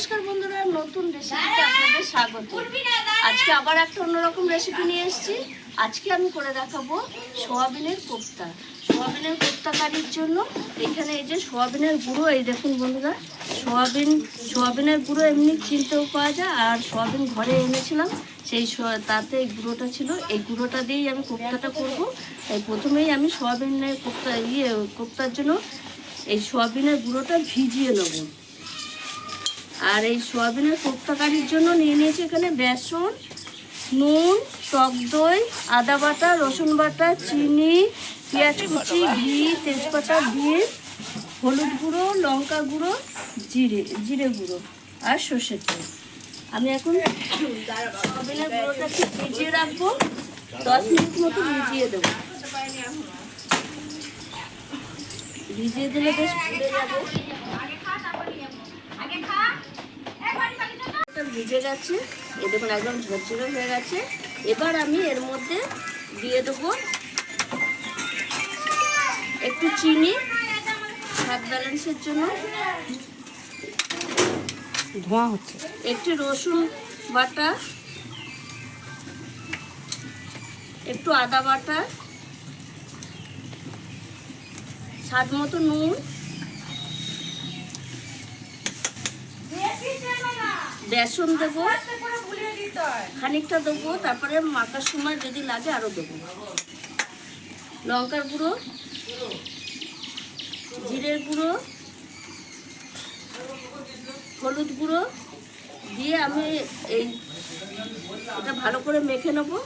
নমস্কার বন্ধুরা, নতুন রেসিপিতে আপনাদের স্বাগত। আজকে আবার একটা অন্যরকম রেসিপি নিয়ে এসেছি। আজকে আমি করে দেখাবো সোয়াবিনের কোফতা। সোয়াবিনের কোফতা কারির জন্য এখানে এই যে সোয়াবিনের গুঁড়ো, এই দেখুন বন্ধুরা, সোয়াবিনের গুঁড়ো এমনি কিনতেও পাওয়া যায়, আর সোয়াবিন ঘরে এনেছিলাম, সেই তাতে এই গুঁড়োটা ছিল। এই গুঁড়োটা দিয়েই আমি কোফতাটা করবো। তাই প্রথমেই আমি সোয়াবিনের কোফতার জন্য এই সোয়াবিনের গুঁড়োটা ভিজিয়ে নেব। আর এই সোয়াবিনের কোফতা কারির জন্য নিয়ে নিয়েছি এখানে বেসন, নুন, টক দই, আদা বাটা, রসুন বাটা, চিনি, পেঁয়াজ কুচি, ঘি, তেজপাতা, বিট, হলুদ গুঁড়ো, লঙ্কা গুঁড়ো, জিরে গুঁড়ো আর সর্ষের তেল। আমি এখন সোয়াবিনের গুঁড়োটাকে ভিজিয়ে রাখবো, 10 মিনিট মতো ভিজিয়ে দেবো। ভিজিয়ে দিলে বেশ ফুলে যাবে। ভিজে গেছে, এই দেখুন একদম ঝরঝরে হয়ে গেছে। এবার আমি এর মধ্যে দিয়ে দেবো একটু চিনি, স্বাদ ব্যালেন্সের জন্য, ধোঁয়া হচ্ছে, একটু রসুন বাটা, একটু আদা বাটা, স্বাদ মতো নুন, বেসন দেবো, খানিকটা দেবো, তারপরে মাখার সময় যদি লাগে আরও দেবো, লঙ্কার গুঁড়ো, জিরের গুঁড়ো, হলুদ গুঁড়ো দিয়ে আমি এটা ভালো করে মেখে নেবো।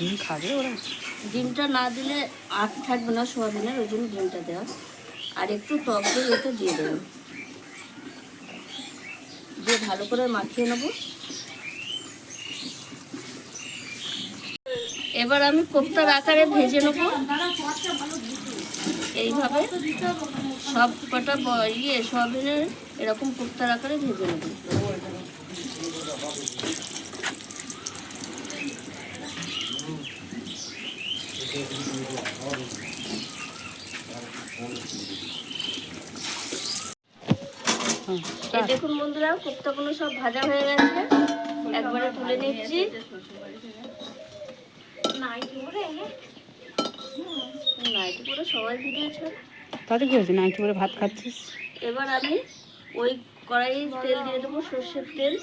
ডিম খাবে ওরা? ডিমটা না দিলে আট থাকবে না সোয়াবিনের, ওই জন্য ডিমটা দেওয়া। আর একটু টক দই এটা দিয়ে দেবো, দিয়ে ভালো করে মাখিয়ে নেব। এবার আমি কোফতার আকারে ভেজে নেব এইভাবে, সব কটা সোয়াবিনের এরকম কোফতার আকারে ভেজে নেব। এই দেখুন বন্ধুরা, কোফতাগুলো সব ভাজা হয়ে গেছে, একবারে তুলে নিচ্ছি। নাইটি পরে সবাই ভিডিওছে, তাতে কি হয়েছে? নাইটি পরে ভাত খাচ্ছিস? এবার আমি ওই কড়াইয়ে তেল দিয়ে দেবো, সর্ষের তেল।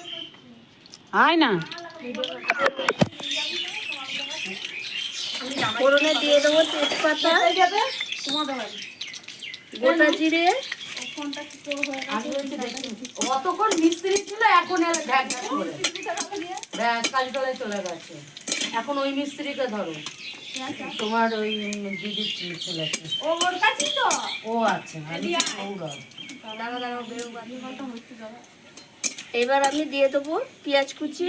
আয় না, ফোড়নে দিয়ে দেবো তেজপাতা, গোটা জিরে, অতক্ষণ মিস্ত্রি ছিল, এখন কালীতলায় চলে গেছে। এখন ওই মিস্ত্রিকে ধরো, তোমার ওই দিদির ছেলেকে। ও আচ্ছা, এবার আমি দিয়ে দেবো পেঁয়াজ কুচি।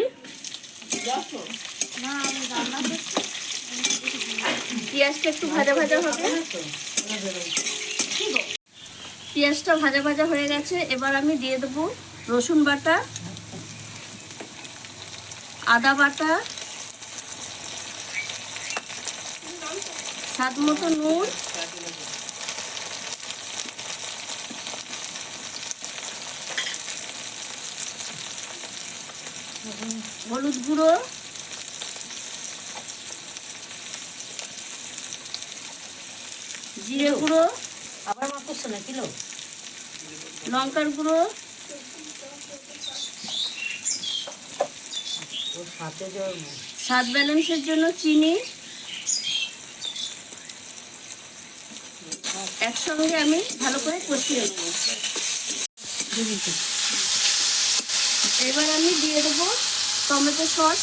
পেঁয়াজটা একটু ভাজা ভাজা হবে, পেঁয়াজটা ভাজা ভাজা হয়ে গেছে। এবার আমি দিয়ে দেবো রসুন বাটা, আদা বাটা, স্বাদ মতো নুন, হলুদ গুঁড়ো, জিরে গুঁড়ো, আবার মা করছে না কিলো লঙ্কার গুঁড়ো, স্বাদ ব্যালেন্সের জন্য চিনি। একসঙ্গে আমি ভালো করে কষিয়ে নেব। এবার আমি দিয়ে দেবো টমেটো সস।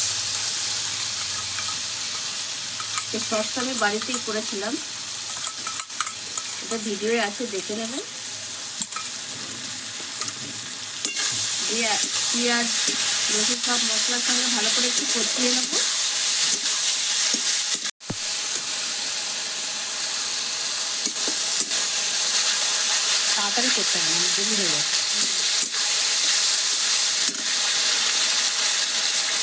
এই সসটা আমি বাড়িতেই করেছিলাম, এটা ভিডিওয়ে আছে, দেখে নেবেন। দিয়ে পেঁয়াজ, রসুন সব মশলার সঙ্গে ভালো করে একটু কষিয়ে নেব। তাড়াতাড়ি করতে হবে, দেরি হয়ে যাচ্ছে। এবার আমি দিয়ে দেবো 1 চামচ জিরে গুঁড়ো, 1 চামচ ধনে গুঁড়ো, 1 চামচ লাল লঙ্কার গুঁড়ো, 1 চামচ হলুদ গুঁড়ো, 1 চামচ জিরে গুঁড়ো, 1 চামচ ধনে গুঁড়ো, 1 চামচ লঙ্কা গুঁড়ো, 1 চামচ জিরে গুঁড়ো,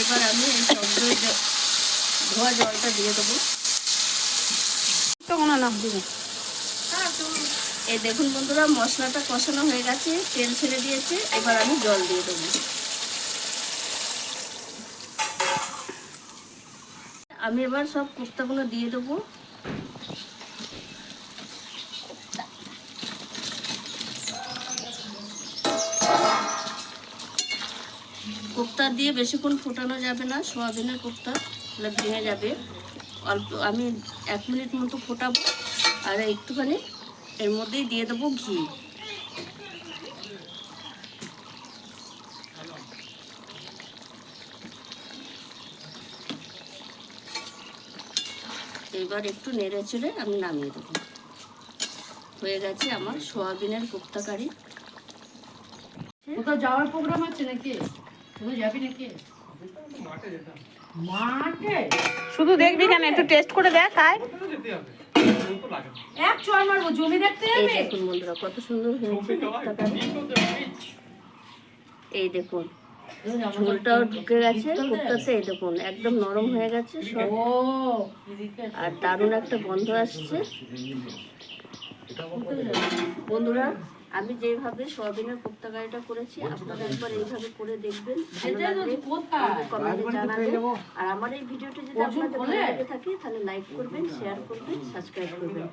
এবার আমি এই টক দই ধোয়া জলটা দিয়ে দেবো। তখন না দিবে। এই দেখুন বন্ধুরা, মশলাটা কষানো হয়ে গেছে, তেল ছেড়ে দিয়েছে। এবার আমি জল দিয়ে দেবো। আমি এবার সব কোপ্তাগুলো দিয়ে দেবো। কোপ্তা দিয়ে বেশিক্ষণ ফোটানো যাবে না, সোয়াবিনের কোপ্তা তাহলে ভেঙে যাবে। অল্প আমি 1 মিনিট মতো ফোটাবো, আর একটুখানি এর মধ্যেই দিয়ে দেবো ঘি। এবার একটু নেড়ে চেড়ে আমি নামিয়ে দেবো। হয়ে গেছে আমার সোয়াবিনের কোপ্তা কারি। কোথাও যাওয়ার প্রোগ্রাম আছে নাকি? কোথাও যাবি নাকি? মাঠে শুধু দেখবি কেন, একটু টেস্ট করে দেখ। আয় এক চড় মারবো, জমি দেখতে এই যাবে। দেখুন বন্ধুরা, কত সুন্দর হয়েছে কোপ্তা কারি। এই দেখুন ঝোলটাও ঢুকে গেছে কোপ্তাতে। এই দেখুন একদম নরম হয়ে গেছে সব, ও আর দারুণ একটা গন্ধ আসছে। বন্ধুরা, আমি যেভাবে সোয়াবিনের কোপ্তা কারিটা করেছি, আপনারা একবার এইভাবে করে দেখবেন। ভালো লাগলে কমেন্টে জানাবেন। আর আমার এই ভিডিওটি যদি আপনাদের ভালো লেগে থাকে তাহলে লাইক করবেন, শেয়ার করবেন, সাবস্ক্রাইব করবেন।